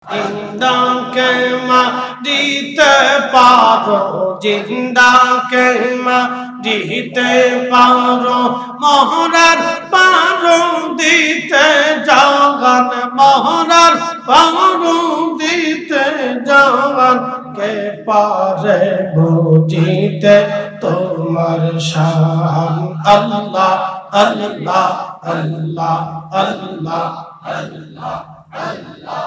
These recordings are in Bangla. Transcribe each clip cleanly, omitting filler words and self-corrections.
জিন্দা কে মারিতে পারো, জিন্দা কে মারিতে পারো, মহরার পারো দিতে জাগান, মহরার পারো দিতে জাগান, কে পারে বুঝিতে তোমার শান। আল্লাহ আল্লাহ আল্লাহ আল্লাহ আল্লাহ আল্লাহ আল্লাহ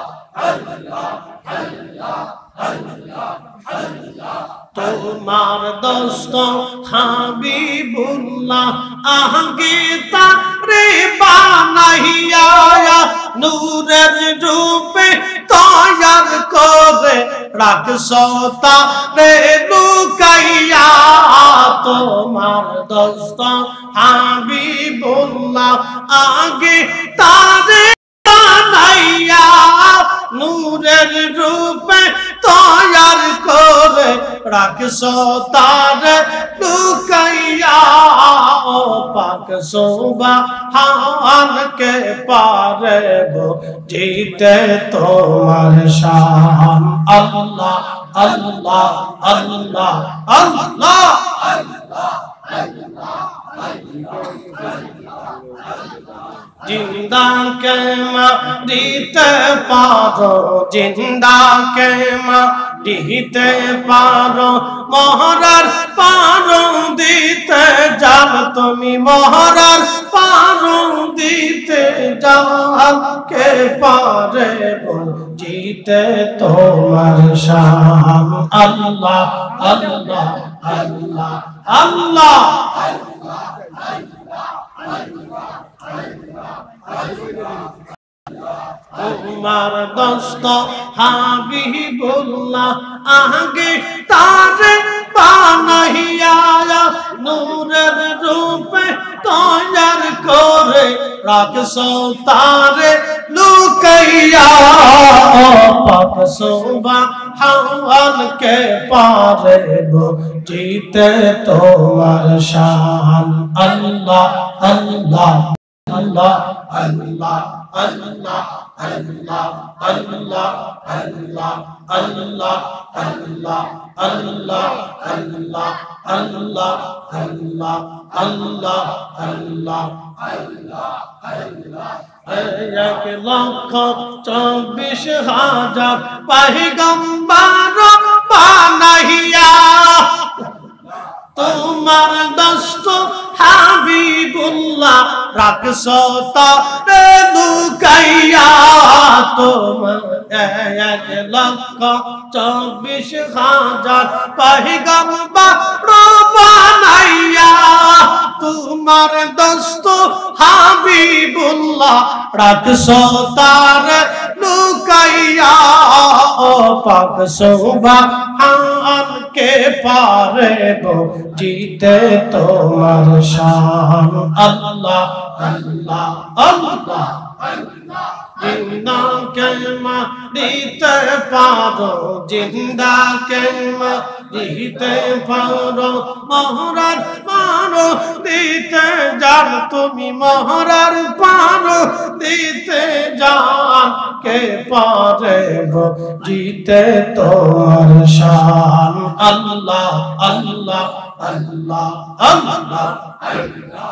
আল্লাহ আল্লাহ আল্লাহ। তোমার দোস্ত হাবিবুল্লাহ আগে তারে বানাইয়া নূরের রূপে তৈয়ার করে রাখছো তারে লুকাইয়া। তোমার দোস্ত হাবিবুল্লাহ আগে তারে বানাইয়া নূরের রূপে তৈয়ার করে রাখছো তারে লুকাইয়া। ও পাক সুবহান কে পারে বুঝিতে তোমার শান। আল্লাহ আল্লাহ আল্লাহ আল্লাহ আল্লাহ আল্লাহ জিন্দা কে মারিতে পারো, জিন্দা কে মারিতে পারো, মহরার পারো দিতে যাও তুমি, মহরার পারো দিতে যাও, কে পারে বুঝিতে তোমার শান। আল্লাহ আল্লাহ আল্লাহ আল্লাহ আল্লাহ তোমার দোস্ত হাবিবুল্লাহ আগে তারে বানাইয়া নূরের রূপে তৈয়ার করে রাখছো তারে লুকাইয়া। পাক সুবহান কে পারে বুঝিতে তোমার শান। আল্লাহ আল্লাহ আল্লাহ আল্লাহ আল্লাহ আল্লাহ আল্লাহ আল্লাহ আল্লাহ আল্লাহ আল্লাহ আল্লাহ আল্লাহ আল্লাহ আল্লাহ আল্লাহ আল্লাহ আল্লাহ। 1,24,000 পয়গম্বর বানাইয়া তোমার দোস্ত হাবিবুল্লাহ রাখছো তারে লুকাইয়া। তোমার 1,24,000 পয়গম্বর বানাইয়া তোমার দোস্ত হাবিবুল্লাহ রাখছো তারে লুকাইয়া। ও পাক সুবহান কে পারে বুঝিতে তোমার শান। আল্লাহ আল্লাহ আল্লাহ আল্লাহ জিন্দা কে মারিতে পারো, জিন্দা কে মারিতে পারো, মহরার পারো দিতে যাও তুমি, মহরার পারো দিতে যাও, কে পারে বুঝিতে তোমার শান। আল্লাহ আল্লাহ আল্লাহ আল্লাহ আল্লাহ আল্লাহ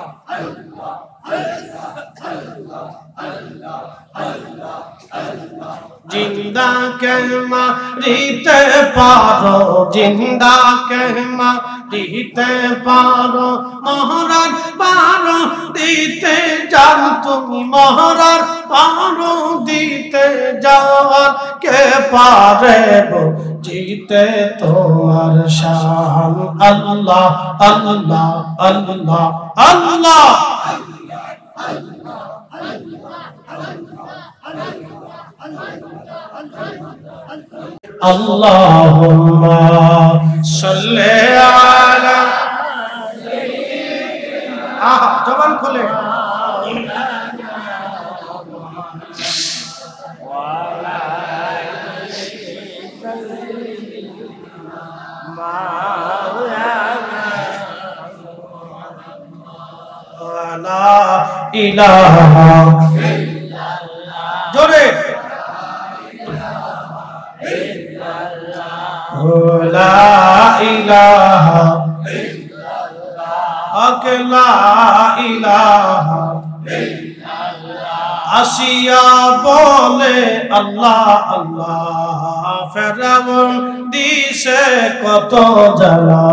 জিন্দা কে মারিতে পারো, জিন্দা কে মারিতে পারো, মহরার পারো দিতে যাও তুমি, মহরার পারো দিতে যাও, কে পারে বুঝিতে তোমার শান। আল্লাহ আল্লাহ আল্লাহ আল্লাহ আল্লাহুম্মা সাল্লি আলা সাইয়্যিদিনা। জবান খুলে লা ইলাহা ইল্লাল্লাহ জোরে লা ইলাহা লা ইলাহা আসিয়া বলে আল্লাহ আল্লাহ, ফেরাউন দিছে কত জ্বালা।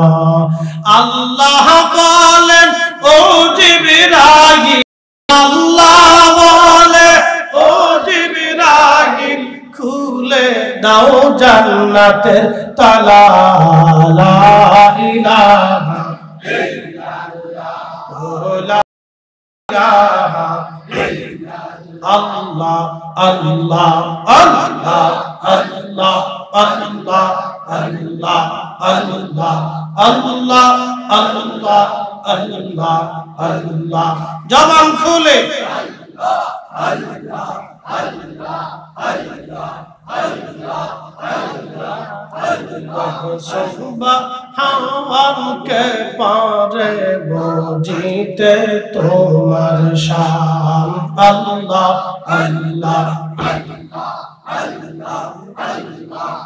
আল্লাহ বলেন ও জিবরাইল, আল্লাহ বলে ও জিবরাইল, খুলে দাও জান্নাতের তালা। লা ইলাহা লা ইলাহা আল্লাহ আল্লাহ আল্লাহ আল্লাহ আল্লাহ আল্লাহ আল্লাহ আল্লাহ আল্লাহ আল্লাহ আল্লাহ। জবান খুলে আল্লাহ আল্লাহ আল্লাহ আল্লাহ আল্লাহ আল্লাহ। সুবহানকে পারে বুঝিতে তোমার শান। আল্লাহ আল্লাহ আল্লাহ আল্লাহ আল্লাহ।